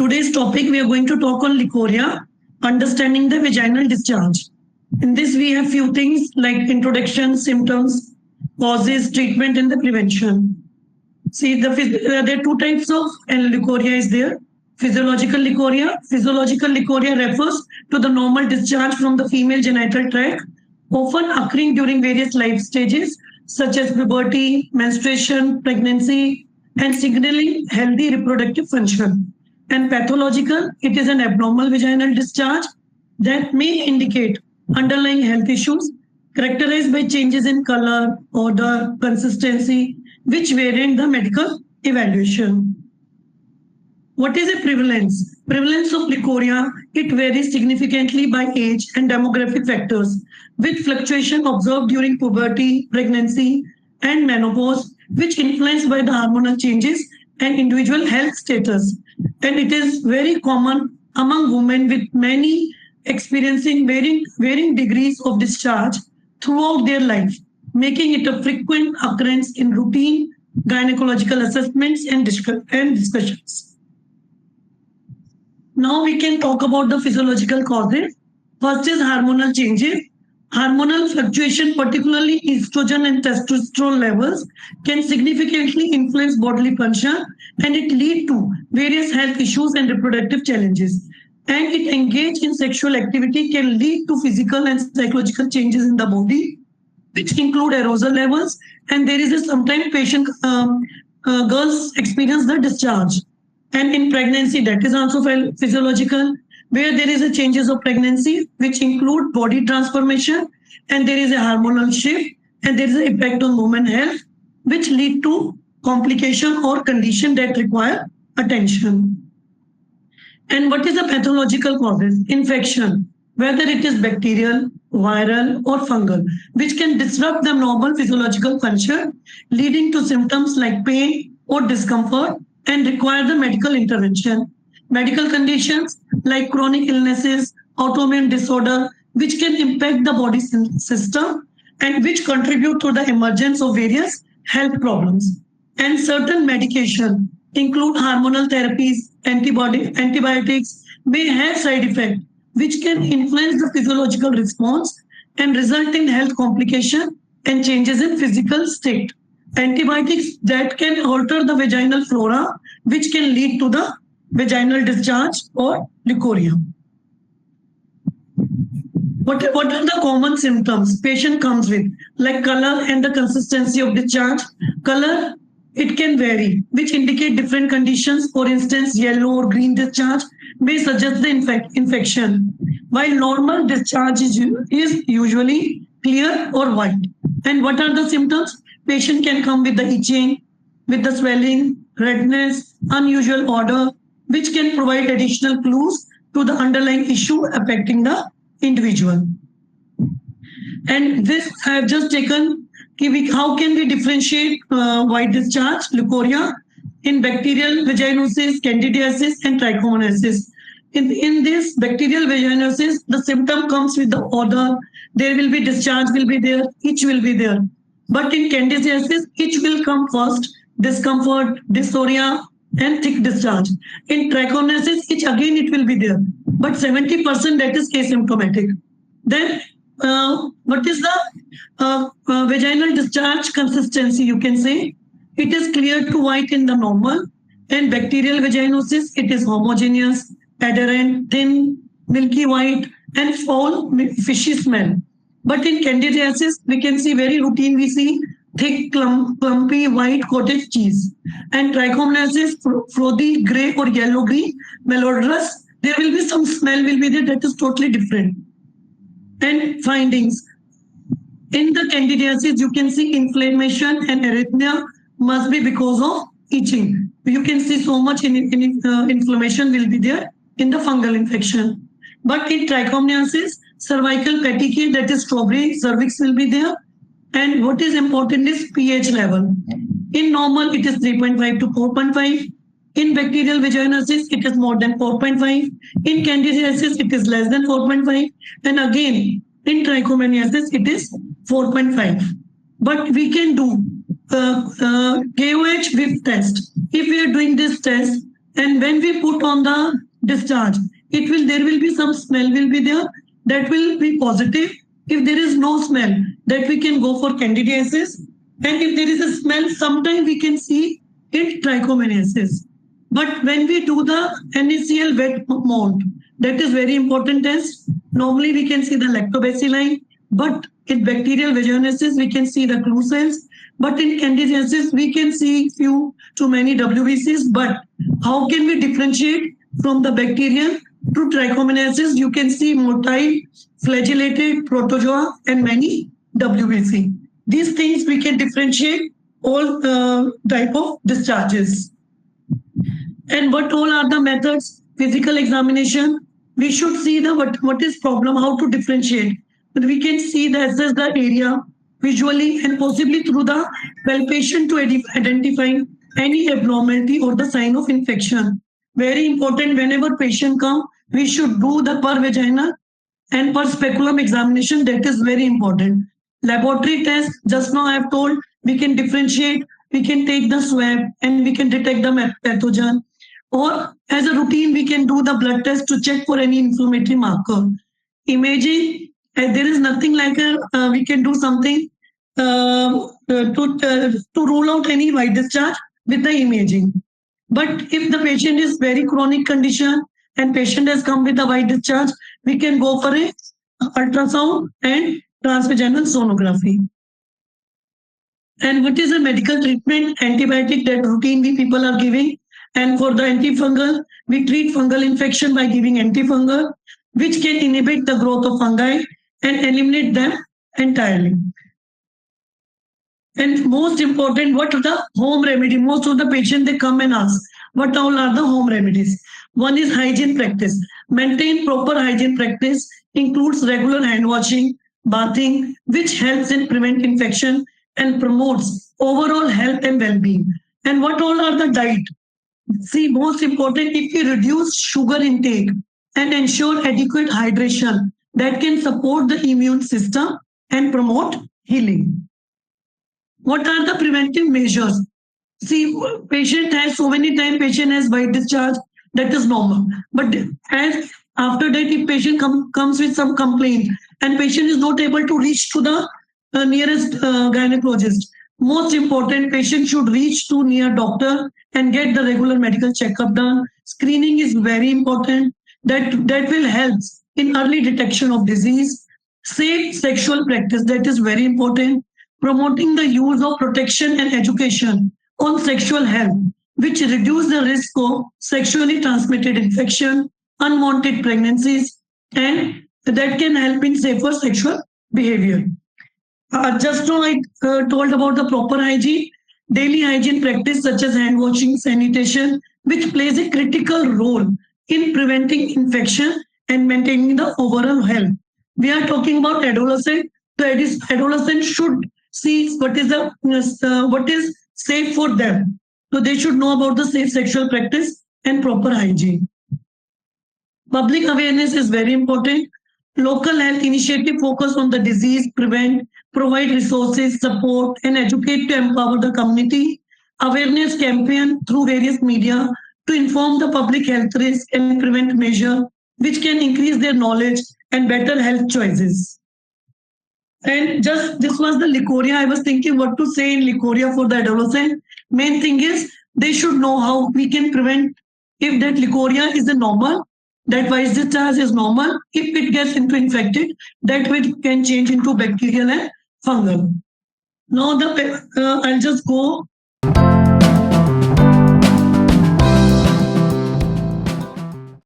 Today's topic, we are going to talk on Leucorrhoea, understanding the vaginal discharge. In this, we have few things like introduction, symptoms, causes, treatment, and the prevention. See, there are two types of Leucorrhoea is there. Physiological Leucorrhoea. Physiological Leucorrhoea refers to the normal discharge from the female genital tract, often occurring during various life stages such as puberty, menstruation, pregnancy, and signaling healthy reproductive function. And pathological, it is an abnormal vaginal discharge that may indicate underlying health issues characterized by changes in color, odor, consistency, which warrant the medical evaluation. What is a prevalence? Prevalence of Leucorrhoea, it varies significantly by age and demographic factors, with fluctuation observed during puberty, pregnancy, and menopause, which influenced by the hormonal changes and individual health status. And it is very common among women, with many experiencing varying degrees of discharge throughout their life, making it a frequent occurrence in routine gynecological assessments and discussions. Now we can talk about the physiological causes. First is hormonal changes. Hormonal fluctuation, particularly estrogen and testosterone levels, can significantly influence bodily function, and it lead to various health issues and reproductive challenges. And it engage in sexual activity can lead to physical and psychological changes in the body, which include arousal levels. And there is a sometimes patient girls experience the discharge. And in pregnancy, that is also physiological, where there is a changes of pregnancy, which include body transformation, and there is a hormonal shift, and there is an effect on woman health, which lead to complication or condition that require attention. And what is the pathological causes? Infection, whether it is bacterial, viral, or fungal, which can disrupt the normal physiological function, leading to symptoms like pain or discomfort and require the medical intervention. Medical conditions like chronic illnesses, autoimmune disorder, which can impact the body system and which contribute to the emergence of various health problems. And certain medication include hormonal therapies, antibiotics may have side effects which can influence the physiological response and result in health complication and changes in physical state. Antibiotics that can alter the vaginal flora, which can lead to the vaginal discharge or Leucorrhoea. What are the common symptoms patient comes with? Like color and the consistency of discharge. Color, it can vary, which indicate different conditions. For instance, yellow or green discharge may suggest the infection, while normal discharge is usually clear or white. And what are the symptoms? Patient can come with the itching, with the swelling, redness, unusual odor, which can provide additional clues to the underlying issue affecting the individual. And this I have just taken, how can we differentiate white discharge, Leucorrhoea, in bacterial vaginosis, candidiasis, and trichomoniasis. In this bacterial vaginosis, the symptom comes with the odor, there will be discharge will be there, itch will be there. But in candidiasis, itch will come first, discomfort, dysphoria, and thick discharge. In trichomoniasis, itch again it will be there, but 70% that is asymptomatic. Then what is the vaginal discharge consistency? You can say it is clear to white in the normal, and bacterial vaginosis, it is homogeneous, adherent, thin, milky white, and foul, fishy smell. But in candidiasis, we can see very routine, we see thick, clumpy, white cottage cheese. And trichomoniasis, frothy, gray or yellow-green, malodorous, there will be some smell will be there that is totally different. And findings. In the candidiasis, you can see inflammation and erythema must be because of itching. You can see so much inflammation will be there in the fungal infection. But in trichomoniasis, cervical petechiae, that is strawberry, cervix will be there. And what is important is pH level. In normal, it is 3.5 to 4.5. In bacterial vaginosis, it is more than 4.5. In candidiasis, it is less than 4.5. And again, in trichomoniasis, it is 4.5. But we can do KOH with test. If we are doing this test, And when we put on the discharge, there will be some smell will be there, that will be positive. If there is no smell, that we can go for candidiasis. And if there is a smell, sometimes we can see it trichomoniasis. But when we do the NaCl wet mount, that is very important test. Normally we can see the lactobacilli, but in bacterial vaginosis we can see the clue cells. But in candidiasis we can see few to many WBCs. But how can we differentiate from the bacterial to trichomoniasis? You can see motile, flagellated, protozoa, and many WBC. These things we can differentiate all type of discharges. And what all are the methods? Physical examination. We should see the what is problem, how to differentiate. But we can see the assess the area visually and possibly through the palpation to identify any abnormality or the sign of infection. Very important, whenever patient come, we should do the per vagina and per speculum examination. That is very important. Laboratory test, just now I have told, we can differentiate, we can take the swab and we can detect the pathogen. Or as a routine, we can do the blood test to check for any inflammatory marker. Imaging, there is nothing like we can do something to rule out any white discharge with the imaging. But if the patient is very chronic condition and patient has come with a white discharge, we can go for a ultrasound and transvaginal sonography. And what is a medical treatment? Antibiotic, that routine we people are giving. And for the antifungal, we treat fungal infection by giving antifungal, which can inhibit the growth of fungi and eliminate them entirely. And most important, what are the home remedy? Most of the patients, they come and ask, what all are the home remedies? One is hygiene practice. Maintain proper hygiene practice, includes regular hand washing, bathing, which helps in prevent infection and promotes overall health and well-being. And what all are the diet? See, most important, if you reduce sugar intake and ensure adequate hydration, that can support the immune system and promote healing. What are the preventive measures? See, patient has so many times patient has white discharge, that is normal. But as after that, if patient comes with some complaint and patient is not able to reach to the nearest gynecologist, most important, patient should reach to near doctor and get the regular medical checkup done. Screening is very important. That will help in early detection of disease. Safe sexual practice, that is very important. Promoting the use of protection and education on sexual health, which reduce the risk of sexually transmitted infection, unwanted pregnancies, and that can help in safer sexual behavior. Just now I told about the proper hygiene, daily hygiene practice such as hand washing, sanitation, which plays a critical role in preventing infection and maintaining the overall health. We are talking about adolescent. The adolescent should see what is safe for them. So they should know about the safe sexual practice and proper hygiene. Public awareness is very important. Local health initiative focus on the disease, prevent, provide resources, support, and educate to empower the community. Awareness campaign through various media to inform the public health risk and prevent measure, which can increase their knowledge and better health choices. And just this was the Leucorrhoea. I was thinking what to say in Leucorrhoea for the adolescent. Main thing is they should know how we can prevent if that Leucorrhoea is a normal, that white discharge is normal. If it gets into infected, that can change into bacterial and fungal. Now I'll just go